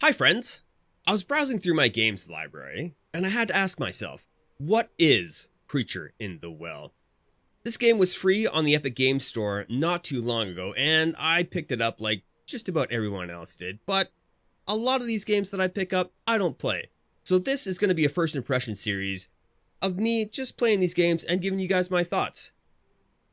Hi friends! I was browsing through my games library, and I had to ask myself, what is Creature in the Well? This game was free on the Epic Games Store not too long ago, and I picked it up like just about everyone else did, but a lot of these games that I pick up, I don't play. So this is going to be a first impression series of me just playing these games and giving you guys my thoughts.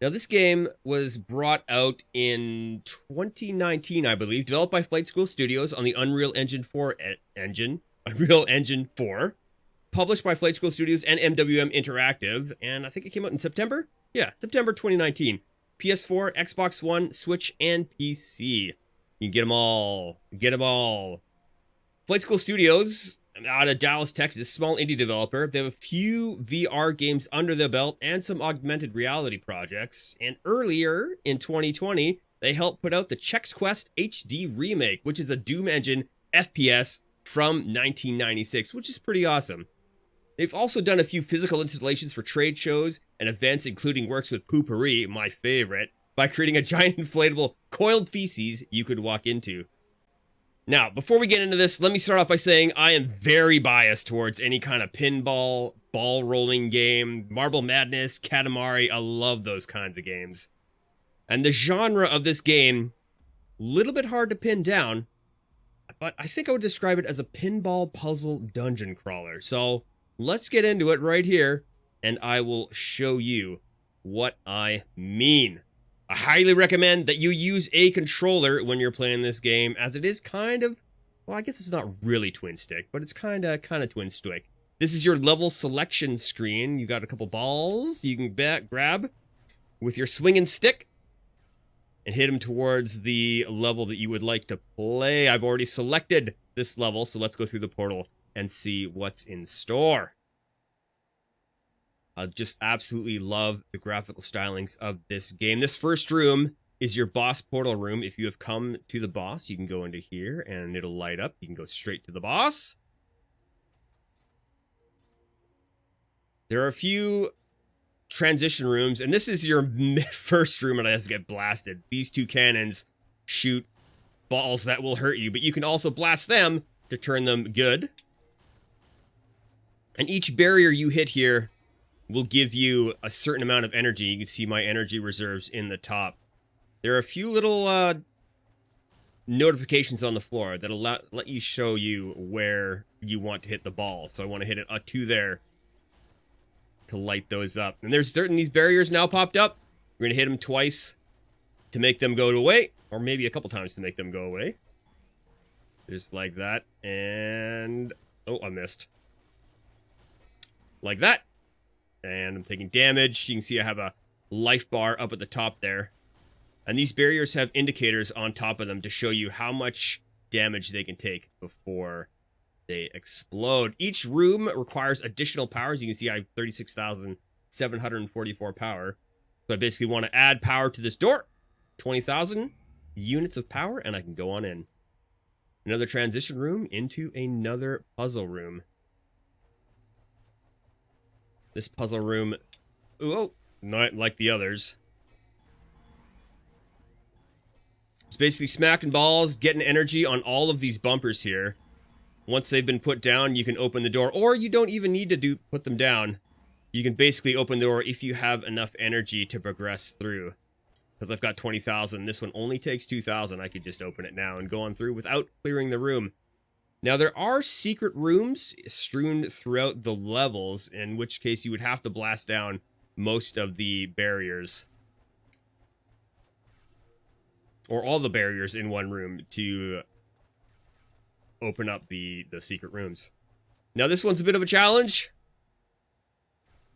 Now, this game was brought out in 2019, I believe, developed by Flight School Studios on the Unreal Engine 4 Unreal Engine 4, published by Flight School Studios and MWM Interactive, and I think it came out in September? Yeah, September 2019. PS4, Xbox One, Switch, and PC. You can get them all. Get them all. Flight School Studios, out of Dallas, Texas, small indie developer. They have a few VR games under their belt and some augmented reality projects. And earlier in 2020, they helped put out the Chex Quest HD remake, which is a Doom Engine FPS from 1996, which is pretty awesome. They've also done a few physical installations for trade shows and events, including works with Poopery, my favorite, by creating a giant inflatable coiled feces you could walk into. Now, before we get into this, let me start off by saying I am very biased towards any kind of pinball, ball rolling game, Marble Madness, Katamari. I love those kinds of games. And the genre of this game, a little bit hard to pin down, but I think I would describe it as a pinball puzzle dungeon crawler. So let's get into it right here, and I will show you what I mean. I highly recommend that you use a controller when you're playing this game, as it is kind of, well, I guess it's not really twin stick, but it's kind of twin stick. This is your level selection screen. You got a couple balls you can grab with your swinging stick and hit them towards the level that you would like to play. I've already selected this level, so let's go through the portal and see what's in store. I just absolutely love the graphical stylings of this game. This first room is your boss portal room. If you have come to the boss, you can go into here and it'll light up. You can go straight to the boss. There are a few transition rooms, and this is your first room and I just get blasted. These two cannons shoot balls that will hurt you, but you can also blast them to turn them good. And each barrier you hit here will give you a certain amount of energy. You can see my energy reserves in the top. There are a few little notifications on the floor that'll let you show you where you want to hit the ball. So I want to hit it to there to light those up. And there's certain these barriers now popped up. We're going to hit them twice to make them go away, or maybe a couple times to make them go away. Just like that. And oh, I missed. Like that. And I'm taking damage. You can see I have a life bar up at the top there. And these barriers have indicators on top of them to show you how much damage they can take before they explode. Each room requires additional powers. You can see I have 36,744 power. So I basically want to add power to this door. 20,000 units of power, and I can go on in. Another transition room into another puzzle room. This puzzle room, oh, not like the others. It's basically smacking balls, getting energy on all of these bumpers here. Once they've been put down, you can open the door, or you don't even need to put them down. You can basically open the door if you have enough energy to progress through. Because I've got 20,000. This one only takes 2,000. I could just open it now and go on through without clearing the room. Now, there are secret rooms strewn throughout the levels, in which case you would have to blast down most of the barriers. Or all the barriers in one room to open up the secret rooms. Now, this one's a bit of a challenge.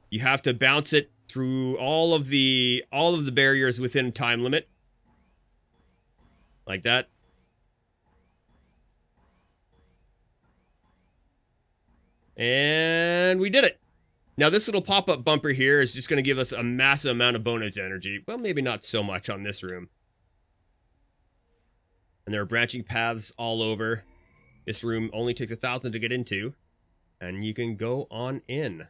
You have to bounce it through all of the barriers within a time limit. Like that. And we did it. Now, this little pop-up bumper here is just going to give us a massive amount of bonus energy. Well, maybe not so much on this room. And there are branching paths all over. This room only takes 1,000 to get into. And you can go on in.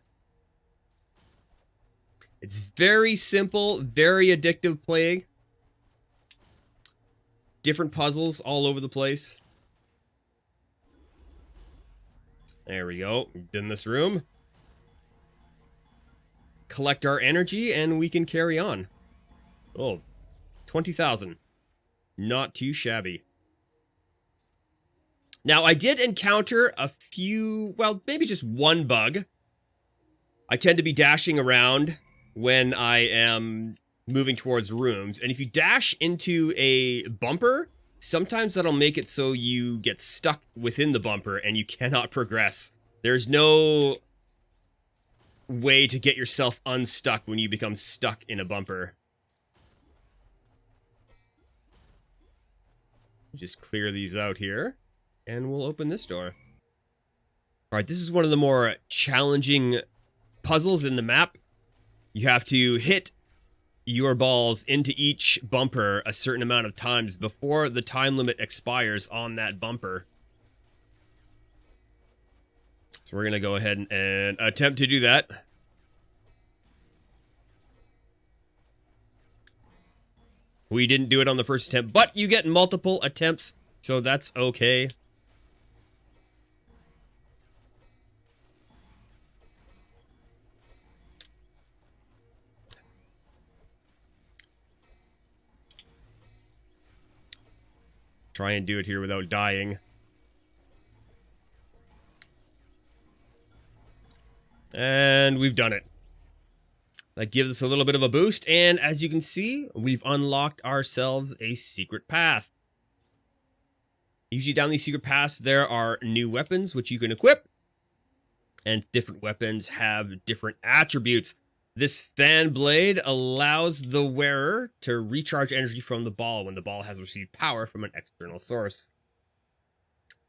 It's very simple, very addictive play. Different puzzles all over the place. There we go. In this room. Collect our energy and we can carry on. Oh, 20,000. Not too shabby. Now, I did encounter a few, well, maybe just one bug. I tend to be dashing around when I am moving towards rooms. And if you dash into a bumper, sometimes that'll make it so you get stuck within the bumper and you cannot progress. There's no way to get yourself unstuck when you become stuck in a bumper. Just clear these out here, and we'll open this door. Alright, this is one of the more challenging puzzles in the map. You have to hit your balls into each bumper a certain amount of times before the time limit expires on that bumper. So we're going to go ahead and attempt to do that. We didn't do it on the first attempt, but you get multiple attempts, so that's okay. Try and do it here without dying. And we've done it. That gives us a little bit of a boost, and as you can see, we've unlocked ourselves a secret path. Usually down these secret paths, there are new weapons which you can equip, and different weapons have different attributes. This fan blade allows the wearer to recharge energy from the ball when the ball has received power from an external source.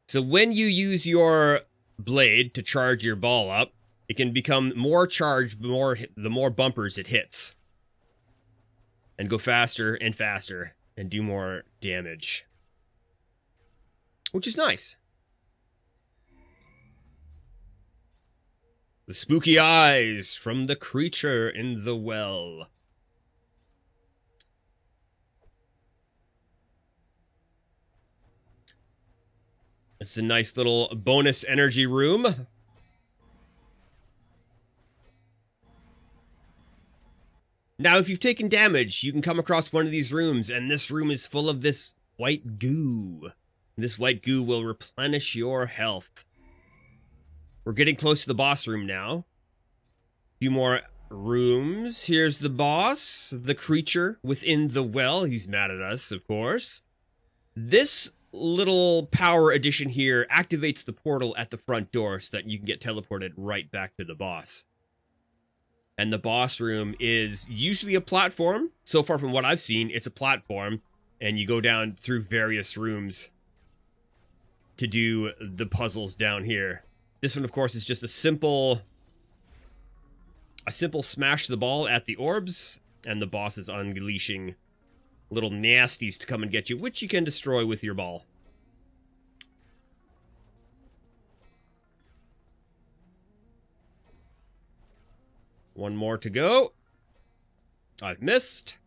So when you use your blade to charge your ball up, it can become more charged the more bumpers it hits. And go faster and faster and do more damage. Which is nice. The spooky eyes from the creature in the well. It's a nice little bonus energy room. Now, if you've taken damage, you can come across one of these rooms, and this room is full of this white goo. This white goo will replenish your health. We're getting close to the boss room now. A few more rooms. Here's the boss, the creature within the well. He's mad at us, of course. This little power addition here activates the portal at the front door so that you can get teleported right back to the boss. And the boss room is usually a platform. So far from what I've seen, it's a platform. And you go down through various rooms to do the puzzles down here. This one, of course, is just a simple smash the ball at the orbs. And the boss is unleashing little nasties to come and get you, which you can destroy with your ball. One more to go. I've missed.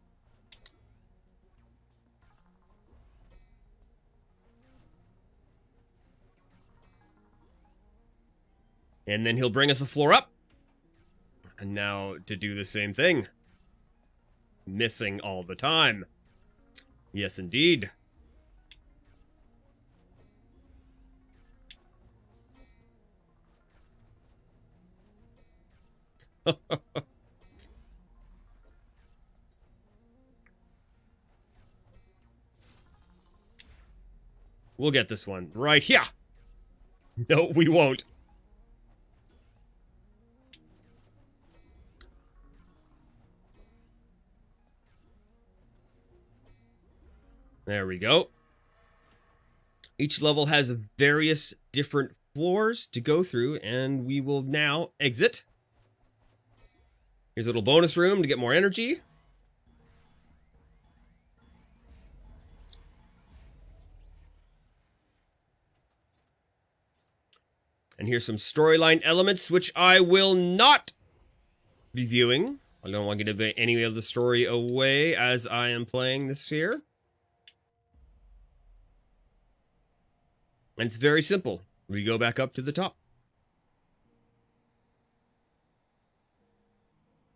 And then he'll bring us a floor up. And now to do the same thing. Missing all the time. Yes, indeed. We'll get this one right here. No, we won't. There we go. Each level has various different floors to go through, and we will now exit. Here's a little bonus room to get more energy. And here's some storyline elements, which I will not be viewing. I don't want to give any of the story away as I am playing this here. And it's very simple. We go back up to the top.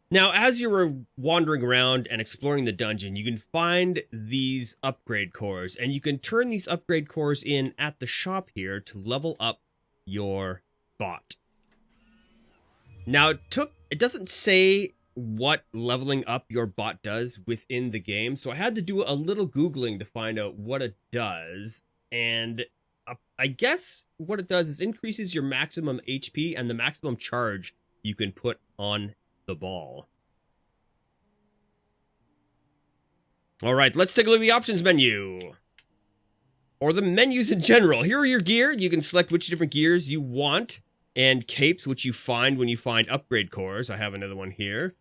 Now, as you were wandering around and exploring the dungeon, you can find these upgrade cores, and you can turn these upgrade cores in at the shop here to level up your bot. Now, it doesn't say what leveling up your bot does within the game, so I had to do a little Googling to find out what it does, and I guess what it does is increases your maximum HP and the maximum charge you can put on the ball. All right, let's take a look at the options menu. Or the menus in general. Here are your gear. You can select which different gears you want. And capes, which you find when you find upgrade cores. I have another one here.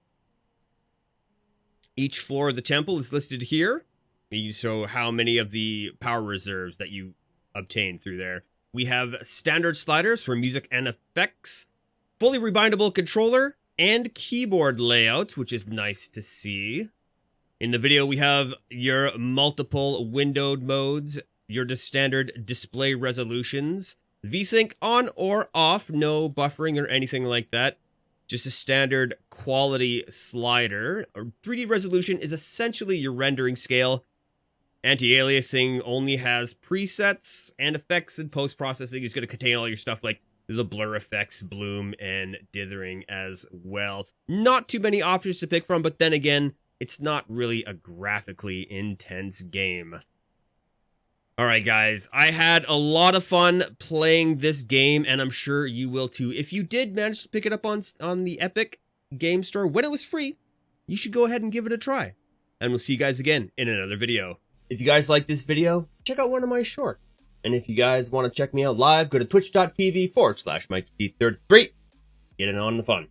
Each floor of the temple is listed here. You show how many of the power reserves that you obtain through there. We have standard sliders for music and effects. Fully rebindable controller. And keyboard layouts, which is nice to see. In the video, we have your multiple windowed modes, your standard display resolutions, VSync on or off, no buffering or anything like that. Just a standard quality slider. 3D resolution is essentially your rendering scale. Anti-aliasing only has presets, and effects and post-processing is going to contain all your stuff like the blur effects, bloom, and dithering as well. Not too many options to pick from, but then again, it's not really a graphically intense game. Alright guys, I had a lot of fun playing this game, and I'm sure you will too. If you did manage to pick it up on the Epic Game Store when it was free, you should go ahead and give it a try. And we'll see you guys again in another video. If you guys like this video, check out one of my shorts. And if you guys want to check me out live, go to twitch.tv/MikeyD33. Get in on the fun.